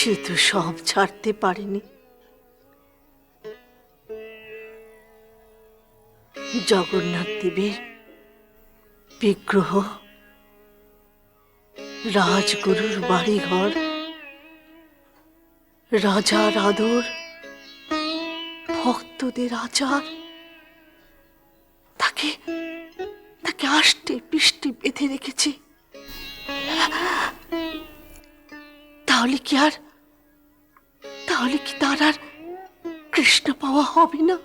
সে তো সব ছাড়তে পারেনি। জগন্নাথ দেবের বিগ্রহ, রাজগুরুর বাড়িঘর, রাজার আদর, ভক্তদের আচার, তাকে তাকে আষ্টে পৃষ্ঠে বেঁধে রেখেছে। তাহলে কি তার আর কৃষ্ণ পাওয়া হবে না?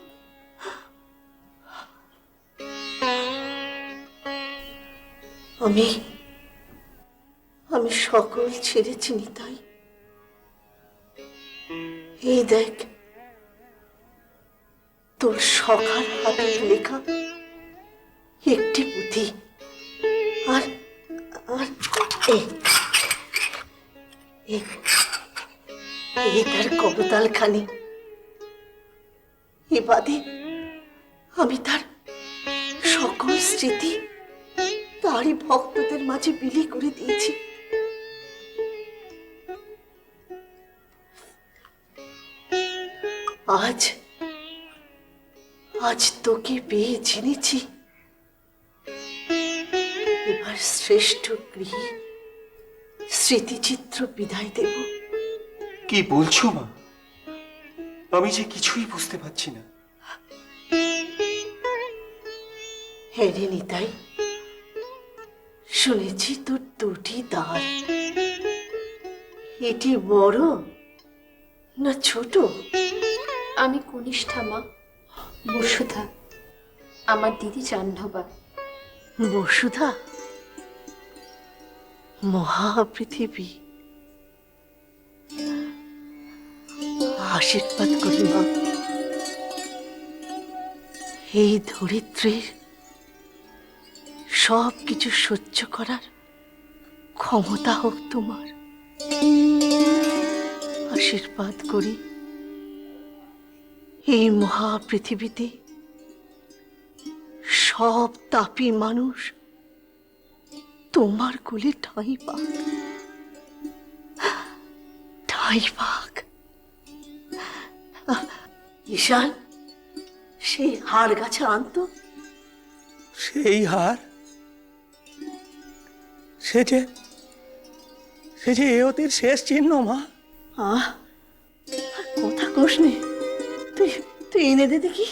আমি সকল ছেড়েছি নিতাই। এই দেখ, তোর সখার হাতের লেখা একটি পুঁথি, আর আর এই তার করতাল খানি। এ বাদে আমি তার সকল স্মৃতি তারই ভক্তদের মাঝে বিলি করে দিয়েছি। আজ তোকে পেয়ে জেনেছি, এবার শ্রেষ্ঠ গৃহে স্মৃতিচিত্র বিদায় দেব। কি বলছো মা? আমি যে কিছুই বুঝতে পারছি না। হ্যাঁ রে নিতাই, শুনেছি তোর দুটি দ্বার। এটি বড় না ছোট? আমি কনিষ্ঠা মা, বসুধা। আমার দিদি জাহ্নবা। বসুধা? মহাপৃথিবী। আশীর্বাদ করি মা, এই ধরিত্রীর সব কিছু সহ্য করার ক্ষমতা হোক তোমার। আশীর্বাদ করি এই মহাপৃথিবীতে সব তাপী মানুষ তোমার কোলে ঠাঁই পাক। ঈশান, সেই হাড় গাছে আনতো। সেই হার? সে যে এ অতির শেষ চিহ্ন মা। কথা কোস নে, তুই এনে দে দেখি।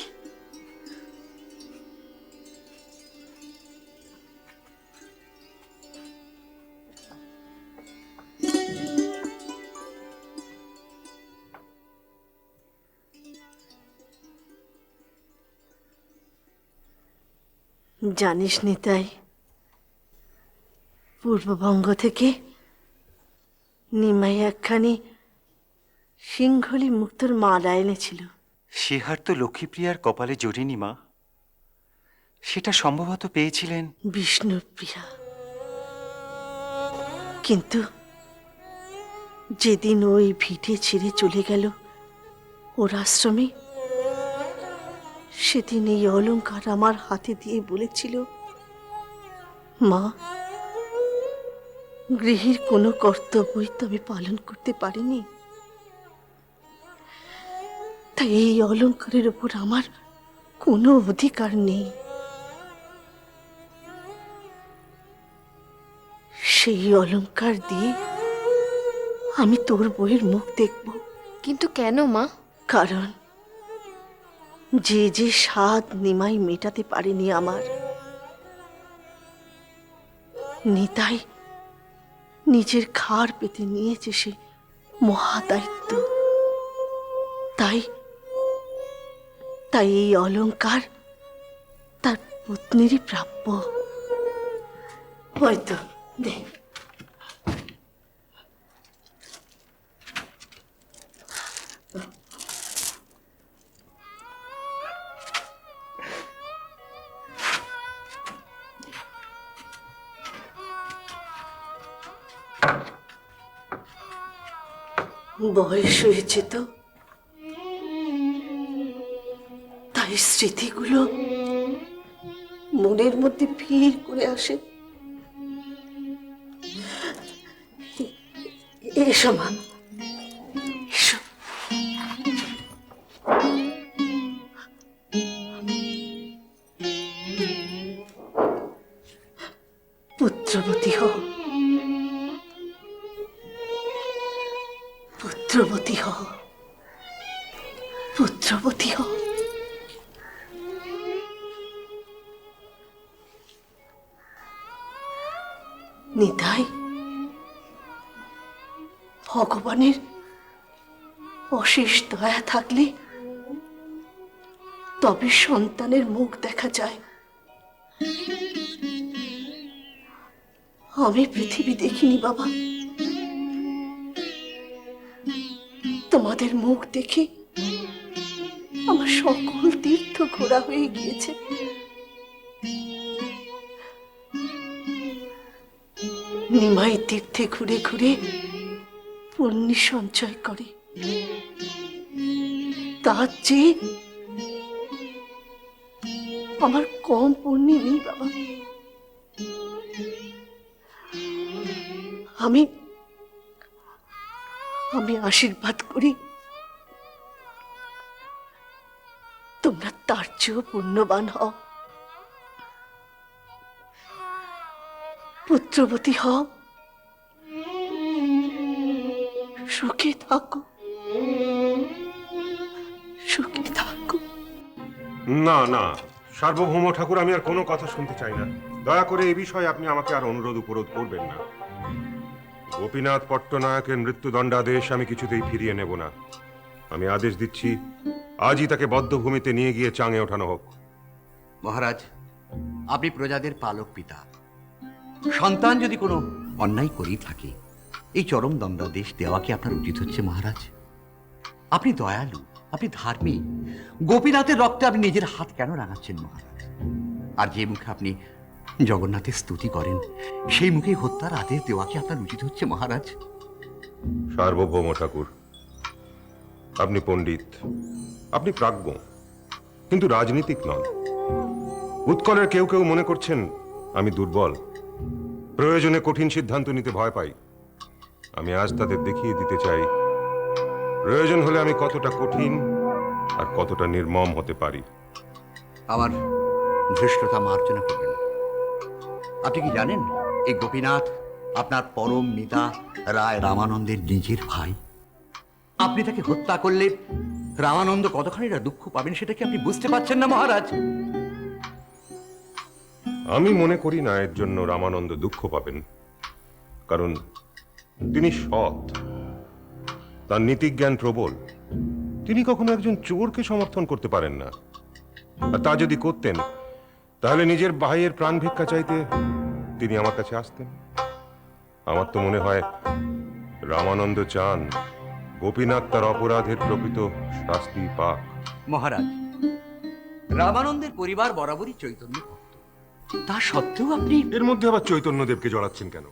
জানিস নিতাই, পূর্ববঙ্গ থেকে নিমাই একখানি সিংহলি মুক্তোর মালা এনেছিল। সে হার তো লক্ষ্মীপ্রিয়ার কপালে জোটেনি মা। সেটা সম্ভবত পেয়েছিলেন বিষ্ণুপ্রিয়া। কিন্তু যেদিন ওই ভিটে ছেড়ে চলে গেল ওর আশ্রমে, সেদিন এই অলংকার আমার হাতে দিয়ে বলেছিল, মা, গৃহের কোনো কর্তব্যই তো আমি পালন করতে পারিনি, তাই এই অলংকারের উপর আমার কোনো অধিকার নেই। সেই অলংকার দিয়ে আমি তোর বইয়ের মুখ দেখব। কিন্তু কেন মা? কারণ যে স্বাদ নিমাই মেটাতে পারেনি আমার, নিতাই নিজের ঘাড় পেতে নিয়েছে সে মহাদায়িত্ব। তাই এই অলংকার তার পত্নীরই প্রাপ্য। হয়তো দেখ, বয়স হয়েছে তো, তাই স্মৃতিগুলো মনের মধ্যে ভিড় করে আসে। এসো মা, পুত্রবতী হ, পুত্রবতী হ। নিতাই, ভগবানের অশেষ দয়া থাকলে তবে সন্তানের মুখ দেখা যায়। আমি পৃথিবী দেখিনি বাবা, তোমাদের মুখ দেখে আমার সকল তীর্থ ঘোরা হয়ে গিয়েছে। নিমাই তীর্থে ঘুরে ঘুরে পুণ্য সঞ্চয় করে, তার চেয়ে আমার কম পুণ্য নেই বাবা। আমি আমি আশীর্বাদ করি তোমরা তার চেয়েও পুণ্যবান হও, পুত্রবতী হও, সুখে থাকো, সুখে থাকো। না না, সার্বভৌম ঠাকুর, আমি আর কোনো কথা শুনতে চাই না। দয়া করে এই বিষয়ে আপনি আমাকে আর অনুরোধ উপরোধ করবেন না। গোপীনাথ পট্টনায়কের মৃত্যুদণ্ডাদেশ আমি কিছুতেই ফিরিয়ে নেব না। আমি আদেশ দিচ্ছি, আজই তাকে বদ্ধভূমিতে নিয়ে গিয়ে চাঙে ওঠানো হোক। মহারাজ, আপনি প্রজাদের পালক পিতা। সন্তান যদি কোনো অন্যায় করেই থাকে, এই চরম দণ্ডাদেশ দেওয়া কি আপনার উচিত হচ্ছে মহারাজ? আপনি দয়ালু, আপনি ধার্মিক। গোপীনাথের রক্তে আপনি নিজের হাত কেন রাঙাচ্ছেন মহারাজ? আর যে মুখে আপনি জগন্নাথের স্তুতি করেন, সেই মুখে হত্যার আদেশ দেওয়া কি আপনার উচিত হচ্ছে মহারাজ? সার্বভৌম ঠাকুর, আপনি পণ্ডিত, আপনি প্রাজ্ঞ, কিন্তু রাজনীতিক নন। উৎকলের কেউ কেউ মনে করছেন আমি দুর্বল, প্রয়োজনে কঠিন সিদ্ধান্ত নিতে ভয় পাই। আমি আজ তাদের দেখিয়ে দিতে চাই, প্রয়োজন হলে আমি কতটা কঠিন আর কতটা নির্মম হতে পারি। আমার ধৃষ্টতা মার্জনা করবেন। আপনি কি জানেন, এই গোপীনাথ আপনার পরম মিতা রায় রামানন্দের নিজের ভাই। আপনি তাকে হত্যা করলে রামানন্দ কতখানিটা দুঃখ পাবেন সেটা কি আপনি বুঝতে পারছেন না মহারাজ? আমি মনে করি না এর জন্য রামানন্দ দুঃখ পাবেন, কারণ তিনি সৎ, তার নীতিজ্ঞান প্রবল। তিনি কখনো একজন চোরকে সমর্থন করতে পারেন না। আর তা যদি করতেন, তাহলে নিজের ভাইয়ের প্রাণ ভিক্ষা চাইতে তিনি আমার কাছে আসতেন। আমার তো মনে হয় রামানন্দ চান গোপীনাথ তার অপরাধের প্রকৃত শাস্তি পাক। মহারাজ, রামানন্দের পরিবার বরাবরই চৈতন্য ভক্ত, তা সত্ত্বেও আপনি এর মধ্যে আবার চৈতন্যদেবকে জড়াচ্ছেন কেন?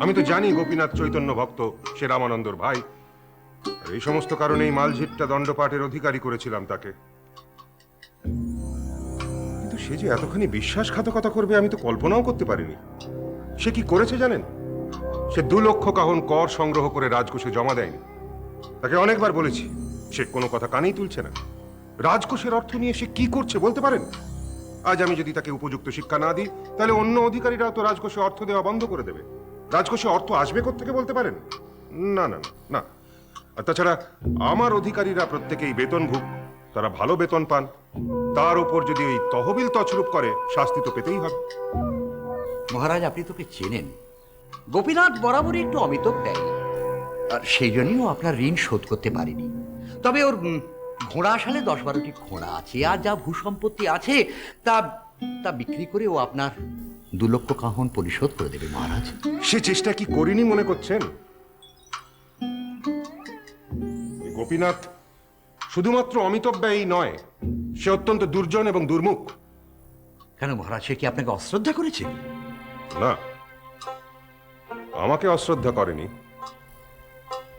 আমি তো জানি গোপীনাথ চৈতন্য ভক্ত, সে রামানন্দর ভাই। আর এই সমস্ত কারণেই মালঝিট্টা দণ্ডপাঠের অধিকারী করেছিলাম তাকে। কিন্তু সে যে এতখানি বিশ্বাসঘাতকতা করবে আমি তো কল্পনাও করতে পারিনি। সে কি করেছে জানেন? সে 2 লক্ষ কাহন কর সংগ্রহ করে রাজকোষে জমা দেয়নি। তাকে অনেকবার বলেছি, সে কোনো কথা কানেই তুলছে না। রাজকোষের অর্থ নিয়ে সে কি করছে বলতে পারেন? আজ আমি যদি তাকে উপযুক্ত শিক্ষা না দিই, তাহলে অন্য অধিকারীরাও তো রাজকোষে অর্থ দেওয়া বন্ধ করে দেবে। রাজকোষে অর্থ আসবে কোত্থেকে বলতে পারেন? না না না। আর তাছাড়া আমার অধিকারীরা প্রত্যেকেই বেতনভুক, তারা ভালো বেতন পান। তার উপর যদি ওই তহবিল তছরূপ করে, শাস্তি তো পেতেই হবে। মহারাজ, আপনি তোকে চেনেন। গোপীনাথ বরাবরই একটু অমিতব ব্যয়ী, আর সেই জন্যও আপনার ঋণ শোধ করতে পারিনি। তবে ওর ঘোড়া সালে 10-12টি ঘোড়া আছে, আর যা ভূসম্পত্তি আছে তা তা বিক্রি করে ও আপনার 2 লক্ষ কাহন পরিশোধ করে দেবে মহারাজ। সে চেষ্টা কি করিনি মনে করছেন? গোপীনাথ শুধুমাত্র অমিতব ব্যয়ী নয়, সে অত্যন্ত দুর্জন এবং দুর্মুখ। কেন মহারাজ, সে কি আপনাকে অশ্রদ্ধা করেছে? না, আমাকে অশ্রদ্ধা করেনি।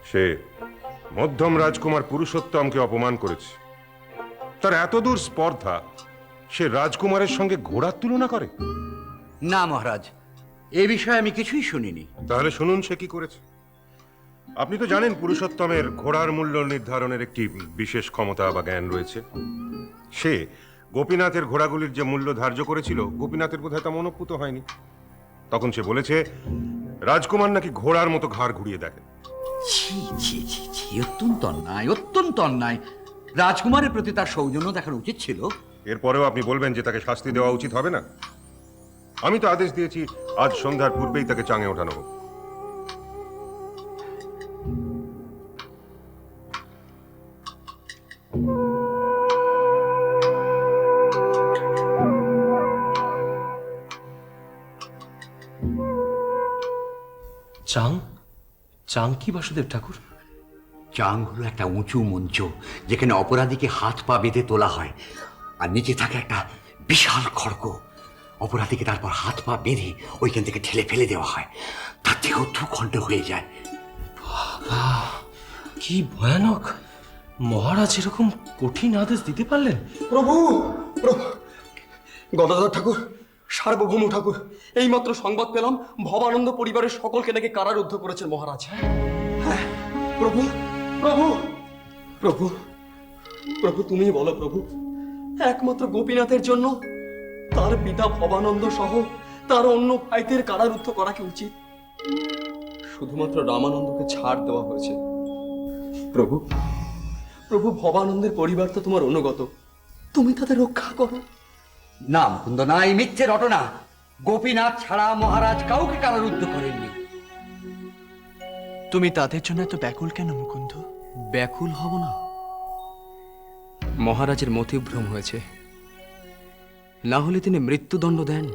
সে মধ্যম রাজকুমার পুরুষোত্তমকে অপমান করেছে। তার এত দূর স্পর্ধা, সে রাজকুমারের সঙ্গে ঘোড়ার তুলনা করে? না মহারাজ, এ বিষয়ে আমি কিছুই শুনিনি। তাহলে শুনুন সে কি করেছে। আপনি তো জানেন পুরুষোত্তমের ঘোড়ার মূল্য নির্ধারণের একটি বিশেষ ক্ষমতা বা জ্ঞান রয়েছে। সে গোপীনাথের ঘোড়াগুলির যে মূল্য ধার্য করেছিল, গোপীনাথের বোধহয় তা মনোপুত হয়নি। তখন সে বলেছে রাজকুমার নাকি ঘোড়ার মতো ঘাড় ঘুরিয়ে দেখে। ছি ছি ছি ছি, অত্যন্ত অন্যায়, অত্যন্ত অন্যায়। রাজকুমারের প্রতি তার সৌজন্য দেখানো উচিত ছিল। এরপরেও আপনি বলবেন যে তাকে শাস্তি দেওয়া উচিত হবে না? আমি তো আদেশ দিয়েছি আজ সন্ধ্যার পূর্বেই তাকে চাঙে ওঠানো হোক। চাং চাং কি বাসুদেব ঠাকুর? চাং হলো একটা উঁচু মঞ্চ, যেখানে অপরাধীকে হাত পা বেঁধে তোলা হয়, আর নিচে থাকে একটা বিশাল খড়গ। অপরাধীকে তারপর হাত পা বেঁধে ওইখান থেকে ঠেলে ফেলে দেওয়া হয়। তার থেকেও 2 খণ্ড হয়ে যায়। কি ভয়ানক! মহারাজ এরকম কঠিন আদেশ দিতে পারলেন? প্রভু, প্রভু, গদাধর ঠাকুর, সার্বভৌম ঠাকুর, এইমাত্র সংবাদ পেলাম ভবানন্দ পরিবারের সকলকে নাকি কারারুদ্ধ করেছেন মহারাজ। হ্যাঁ প্রভু, প্রভু, প্রভু, প্রভু, তুমিই বলো প্রভু, একমাত্র গোপীনাথের জন্য তার পিতা ভবানন্দ সহ তার অন্য ভাইদের কারারুদ্ধ করা কি উচিত? শুধুমাত্র রামানন্দকে ছাড় দেওয়া হয়েছে। প্রভু, প্রভু, ভবানন্দের পরিবার তো তোমার অনুগত, তুমি তাদের রক্ষা করো। না মুকুন্দ, না, এই মিথ্যে রটনা। গোপীনাথ ছাড়া মহারাজ কাউকে কারারুদ্ধ করেননি। তুমি তাদের জন্য এত ব্যাকুল কেন মুকুন্দ? ব্যাকুল হব না? মহারাজের মতিভ্রম হয়েছে, না হলে তিনি মৃত্যুদণ্ড দেন।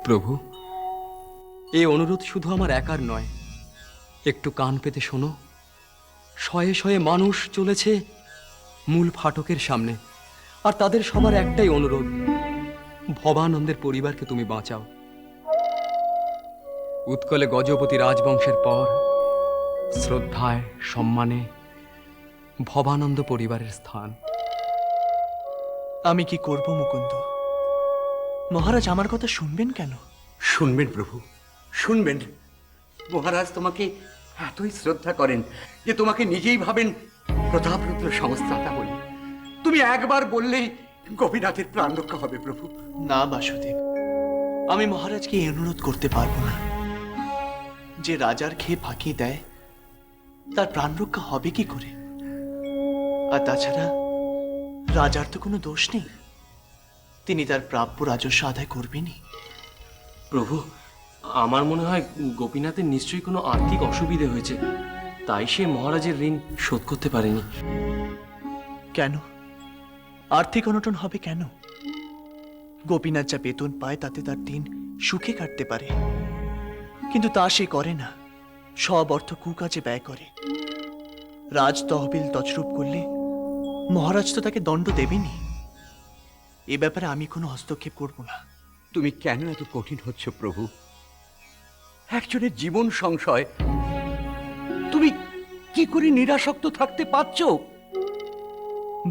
প্রভু, এই অনুরোধ শুধু আমার একার নয়, একটু কান পেতে শোনো। শয়ে শয়ে মানুষ চলেছে মূল ফাটকের সামনে, আর তাদের সবার একটাই অনুরোধ, ভবানন্দের পরিবারকে তুমি বাঁচাও। উৎকলে গজপতি রাজবংশের পর শ্রদ্ধায় সম্মানে ভবানন্দ পরিবারের স্থান। আমি কি করব মুকুন্দ? মহারাজ আমার কথা শুনবেন কেন? শুনবেন প্রভু, শুনবেন। মহারাজ তোমাকে এতই শ্রদ্ধা করেন যে তোমাকে নিজেই ভাবেন প্রতাপরুদ্র সংস্থাতা বলে। তুমি একবার বললেই গোপীনাথের প্রাণ রক্ষা হবে প্রভু। না বাসুদেব, আমি মহারাজকে এই অনুরোধ করতে পারবো না। যে রাজার খেয়ে ফাঁকি দেয় তার প্রাণ রক্ষা হবে কি করে? আর তাছাড়া রাজার তো কোনো দোষ নেই, তিনি তার প্রাপ্য রাজস্ব আদায় করবেনই। প্রভু, আমার মনে হয় গোপীনাথের নিশ্চয়ই কোনো আর্থিক অসুবিধে হয়েছে, তাই সে মহারাজের ঋণ শোধ করতে পারেনি। কেন আর্থিক অনটন হবে কেন? গোপীনাথ যা বেতন পায় তাতে তার দিন সুখে কাটতে পারে, কিন্তু তা সে করে না, সব অর্থ কুকাজে ব্যয় করে। রাজ তহবিল তছরূপ করলে মহারাজ তো তাকে দণ্ড দেবেনি। এ ব্যাপারে আমি কোনো হস্তক্ষেপ করব না। তুমি কেন এত কঠিন হচ্ছ প্রভু? একজনের জীবন সংশয়, তুমি কি করে নিরাসক্ত থাকতে পারছো?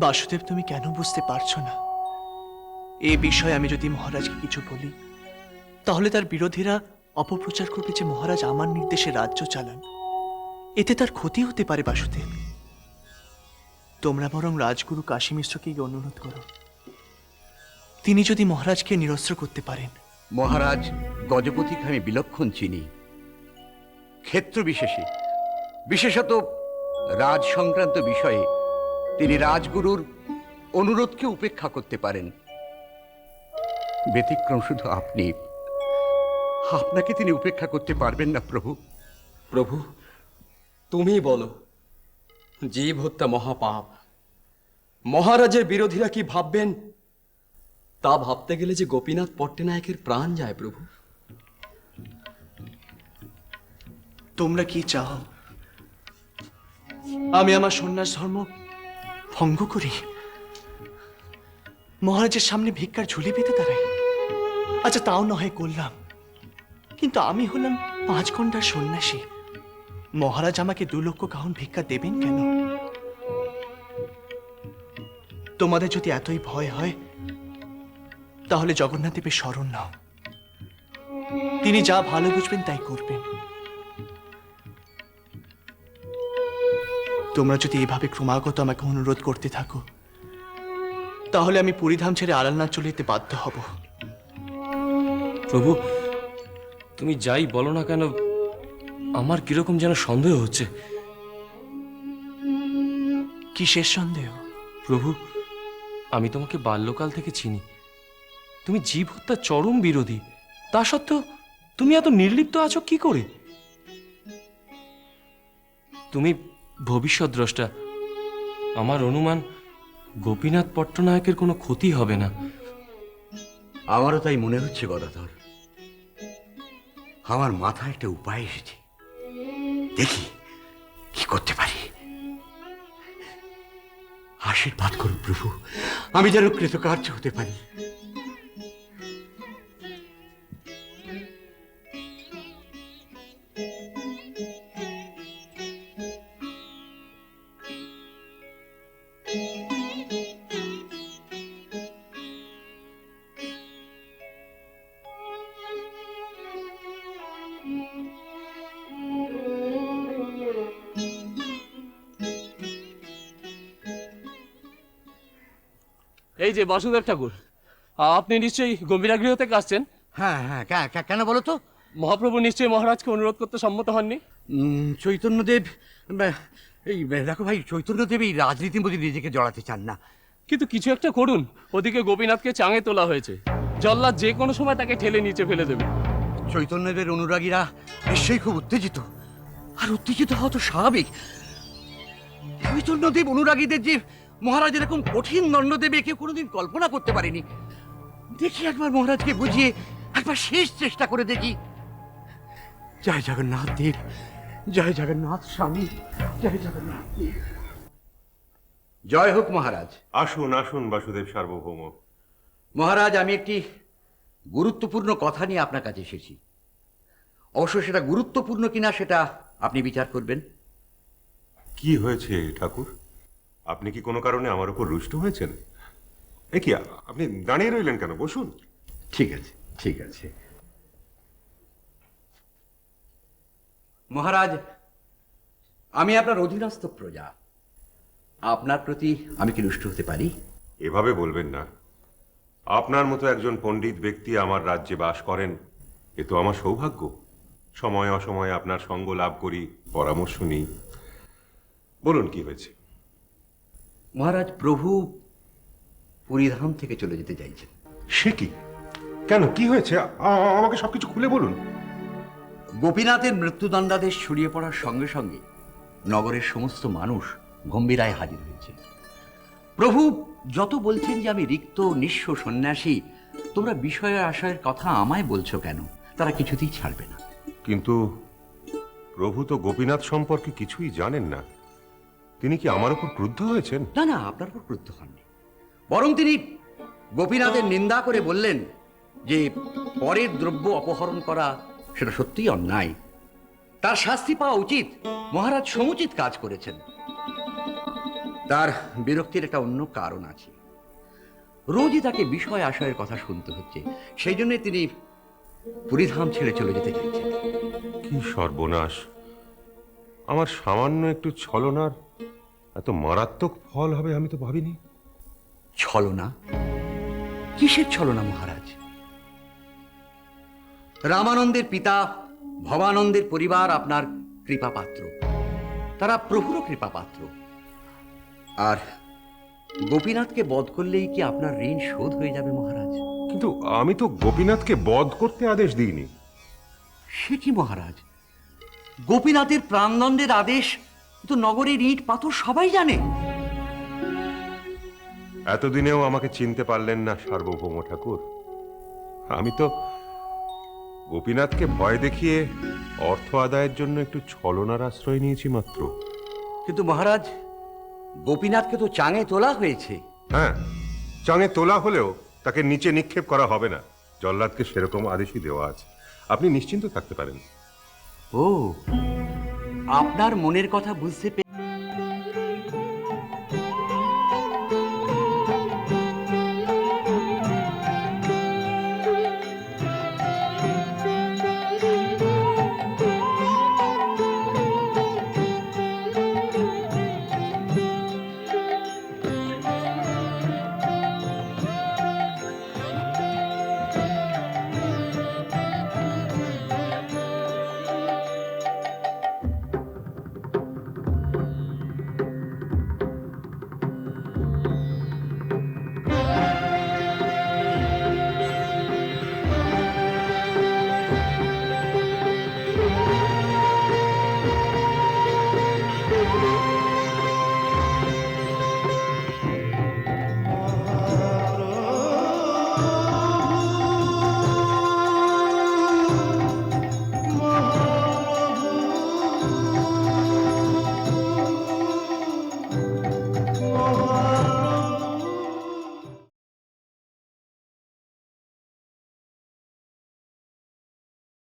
বাসুদেব, তুমি কেন বুঝতে পারছো না? এ বিষয়ে আমি যদি মহারাজকে কিছু বলি, তাহলে তার বিরোধীরা অপপ্রচার করবে যে মহারাজ আমার নির্দেশে রাজ্য চালান। এতে তার ক্ষতি হতে পারে বাসুদেব। তোমরা বরং রাজগুরু কাশী মিশ্রকে গিয়ে অনুরোধ করো, তিনি যদি মহারাজকে নিরস্ত্র করতে পারেন। মহারাজ গজপতিকে আমি বিলক্ষণ চিনি। ক্ষেত্র বিশেষে, বিশেষত রাজ সংক্রান্ত বিষয়ে তিনি রাজগুরুর অনুরোধকে উপেক্ষা করতে পারেন। ব্যতিক্রম শুধু আপনি, আপনাকে তিনি উপেক্ষা করতে পারবেন না প্রভু। প্রভু, তুমি বলো, জীব হত্যা মহাপাপ, মহারাজের বিরোধীরা কি ভাববেন তা ভাবতে গেলে যে গোপীনাথ পট্টনায়কের প্রাণ যায় প্রভু। তোমরা কি চাও আমি আমার সন্ন্যাস ধর্ম ভঙ্গ করি, মহারাজের সামনে ভিক্ষার ঝুলি পেতে দাঁড়াই? আচ্ছা, তাও না হয় করলাম, কিন্তু আমি হলাম 5 ঘন্টার সন্ন্যাসী। মহারাজ আমাকে 2 লক্ষ কাহন ভিক্ষা দেবেন কেন? তোমাদের যদি এতই ভয় হয় তাহলে জগন্নাথ দেবের শরণ নাও, তিনি যা ভালো বুঝবেন তাই করবেন। তোমরা যদি এভাবে ক্রমাগত আমাকে অনুরোধ করতে থাকো, তাহলে আমি পুরীধাম ছেড়ে আলালনাথ চলে যেতে বাধ্য হব। প্রভু, তুমি যাই বলো না কেন, আমার কিরকম যেন সন্দেহ হচ্ছে। কিসের সন্দেহ? প্রভু, আমি তোমাকে বাল্যকাল থেকে চিনি। তুমি জীব হত্যার চরম বিরোধী। তা সত্ত্বেও তুমি এত নির্লিপ্ত আছো কি করে? তুমি ভবিষ্যৎ দ্রষ্টা। আমার অনুমান গোপীনাথ পট্টনায়কের কোনো ক্ষতি হবে না। আমারও তাই মনে হচ্ছে গদাধর। আমার মাথায় একটা উপায় এসেছে, দেখি কি করতে পারি। আশীর্বাদ করুন প্রভু, আমি যেন কৃতকার্য হতে পারি। এই যে বাসুদেব ঠাকুর, আপনি নিশ্চয়ই গম্ভীরাগৃহ থেকে আসছেন। হ্যাঁ হ্যাঁ, কেন বলো তো? মহাপ্রভু নিশ্চয়ই মহারাজকে অনুরোধ করতে সম্মত হননি। চৈতন্যদেব, এই দেখো ভাই, চৈতন্যদেব এই রাজনীতির মধ্যে নিজেকে জড়াতে চান না। কিন্তু কিছু একটা করুন। ওদিকে গোপীনাথকে চাঙে তোলা হয়েছে। জল্লাদ যে কোনো সময় তাকে ঠেলে নিচে ফেলে দেবে। চৈতন্যদেবের অনুরাগীরা নিশ্চয়ই খুব উত্তেজিত, আর উত্তেজিত হওয়া তো স্বাভাবিক। চৈতন্যদেব অনুরাগীদের যে মহারাজ এরকম কঠিন দণ্ড দেবে কেউ কোনোদিন কল্পনা করতে পারেনি। দেখি একবার মহারাজকে বুঝিয়ে একবার শেষ চেষ্টা করে দেখি। জয় জগন্নাথ দেব, জয় জগন্নাথ স্বামী, জয় জগন্নাথ দেব। জয় হোক মহারাজ। আসুন আসুন বাসুদেব সার্বভৌম। মহারাজ, আমি একটি গুরুত্বপূর্ণ কথা নিয়ে আপনার কাছে এসেছি। অবশ্য সেটা গুরুত্বপূর্ণ কিনা সেটা আপনি বিচার করবেন। কি হয়েছে ঠাকুর? আপনি কি কোনো কারণে আমার উপর রুষ্ট হয়েছেন? এ কি, আপনি দাঁড়িয়ে রইলেন কেন? বসুন। ঠিক আছে, ঠিক আছে। মহারাজ, আমি আপনার অধীনস্থ প্রজা। আপনার প্রতি আমি কি রুষ্ট হতে পারি? এভাবে বলবেন না। আপনার মতো একজন পণ্ডিত ব্যক্তি আমার রাজ্যে বাস করেন, এ তো আমার সৌভাগ্য। সময় অসময়ে আপনার সঙ্গ লাভ করি, পরামর্শ নিই। বলুন কি হয়েছে? মহারাজ, প্রভু পুরীধাম থেকে চলে যেতে চাইছেন। সে কি? কেন, কি হয়েছে? আমাকে সবকিছু খুলে বলুন। গোপীনাথের মৃত্যুদণ্ডাদেশ ছড়িয়ে পড়ার সঙ্গে সঙ্গে নগরের সমস্ত মানুষ গম্ভীরায় হাজির হয়েছে। প্রভু যত বলছেন যে আমি রিক্ত নিঃস্ব সন্ন্যাসী, তোমরা বিষয়ের আশয়ের কথা আমায় বলছো কেন, তারা কিছুতেই ছাড়বে না। কিন্তু প্রভু তো গোপীনাথ সম্পর্কে কিছুই জানেন না। তিনি কি আমার উপর ক্রুদ্ধ হয়েছেন? না না, আপনার উপর ক্রুদ্ধ হননি। বরং তিনি গোপীনাথের নিন্দা করে বললেন যে পরের দ্রব্য অপহরণ করা সেটা সত্যিই অন্যায়, তার শাস্তি পাওয়া উচিত। মহারাজ সমুচিত কাজ করেছেন। তার বিরক্তির একটা অন্য কারণ আছে। রোজই তাকে বিষয় আশয়ের কথা শুনতে হচ্ছে, সেই জন্য তিনি পুরীধাম ছেড়ে চলে যেতে চাইছেন। কি সর্বনাশ! আমার সামান্য একটু ছলনার এত মারাত্মক ফল হবে আমি তো ভাবিনি। ছলনা? কিসের ছলনা মহারাজ? রামানন্দের পিতা ভবানন্দের পরিবার আপনার কৃপাপাত্র, তারা প্রভুরও কৃপাপাত্র। আর গোপীনাথকে বধ করলেই কি আপনার ঋণ শোধ হয়ে যাবে মহারাজ? কিন্তু আমি তো গোপীনাথকে বধ করতে আদেশ দিইনি। সে কি মহারাজ, গোপীনাথের প্রাণদণ্ডের আদেশ তো নগরের ইট পাথর সবাই জানে। এতদিনেও আমাকে চিনতে পারলেন না সার্বভৌম ঠাকুর। আমি তো গোপীনাথকে ভয় দেখিয়ে অর্থ আদায়ের জন্য একটু ছলনার আশ্রয় নিয়েছি মাত্র। কিন্তু মহারাজ, গোপীনাথকে তো চাঙে তোলা হয়েছে। হ্যাঁ, চাঙে তোলা হলেও তাকে নিচে নিক্ষেপ করা হবে না। জল্লাদকে সেরকম আদেশই দেওয়া আছে। আপনি নিশ্চিন্ত থাকতে পারেন। ও, আপনার মনের কথা বুঝতে পেরে